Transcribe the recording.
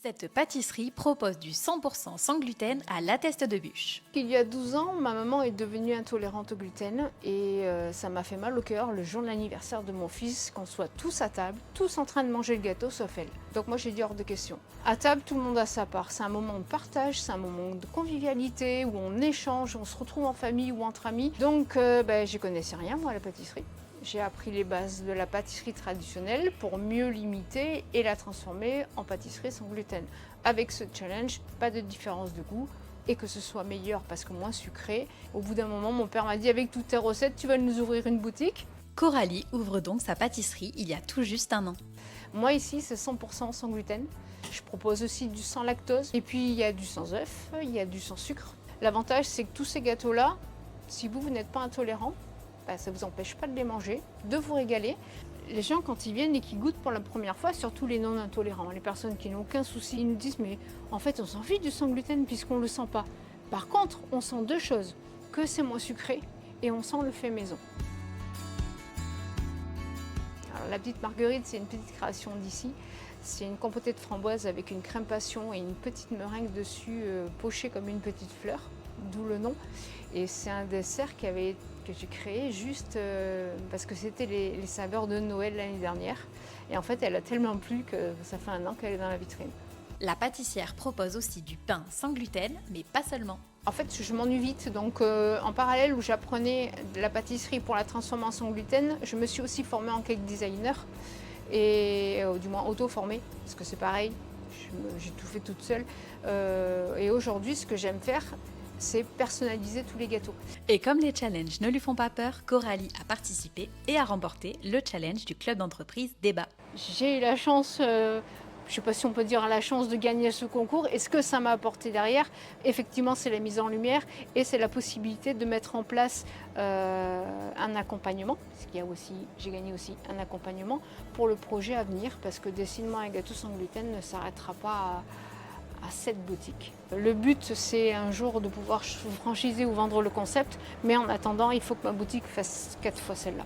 Cette pâtisserie propose du 100% sans gluten à la teste de bûche. Il y a 12 ans, ma maman est devenue intolérante au gluten et ça m'a fait mal au cœur le jour de l'anniversaire de mon fils, qu'on soit tous à table, tous en train de manger le gâteau sauf elle. Donc moi j'ai dit hors de question. À table, tout le monde a sa part. C'est un moment de partage, c'est un moment de convivialité où on échange, on se retrouve en famille ou entre amis. Donc j'y connaissais rien moi à la pâtisserie. J'ai appris les bases de la pâtisserie traditionnelle pour mieux l'imiter et la transformer en pâtisserie sans gluten. Avec ce challenge, pas de différence de goût et que ce soit meilleur parce que moins sucré. Au bout d'un moment, mon père m'a dit avec toutes tes recettes, tu vas nous ouvrir une boutique. Coralie ouvre donc sa pâtisserie il y a tout juste un an. Moi ici, c'est 100% sans gluten. Je propose aussi du sans lactose et puis il y a du sans œuf, il y a du sans sucre. L'avantage, c'est que tous ces gâteaux-là, si vous n'êtes pas intolérant, ça ne vous empêche pas de les manger, de vous régaler. Les gens, quand ils viennent et qu'ils goûtent pour la première fois, surtout les non-intolérants, les personnes qui n'ont aucun souci, ils nous disent « mais en fait, on s'en fiche du sans gluten puisqu'on ne le sent pas ». Par contre, on sent deux choses, que c'est moins sucré et on sent le fait maison. Alors, la petite marguerite, c'est une petite création d'ici. C'est une compotée de framboise avec une crème passion et une petite meringue dessus pochée comme une petite fleur, d'où le nom. Et c'est un dessert que j'ai créé juste parce que c'était les saveurs de Noël l'année dernière. Et en fait, elle a tellement plu que ça fait un an qu'elle est dans la vitrine. La pâtissière propose aussi du pain sans gluten, mais pas seulement. En fait, je m'ennuie vite, donc en parallèle où j'apprenais la pâtisserie pour la transformer en sans gluten, je me suis aussi formée en cake designer, et du moins auto-formée, parce que c'est pareil, j'ai tout fait toute seule. Et aujourd'hui, ce que j'aime faire, c'est personnaliser tous les gâteaux. Et comme les challenges ne lui font pas peur, Coralie a participé et a remporté le challenge du club d'entreprise Débat. J'ai eu la chance, je ne sais pas si on peut dire la chance de gagner ce concours. Et ce que ça m'a apporté derrière, effectivement, c'est la mise en lumière et c'est la possibilité de mettre en place un accompagnement. Parce qu'il y a aussi, j'ai gagné aussi un accompagnement pour le projet à venir, parce que Dessinement un gâteau sans gluten ne s'arrêtera pas à cette boutique. Le but, c'est un jour de pouvoir franchiser ou vendre le concept, mais en attendant, il faut que ma boutique fasse 4 fois celle-là.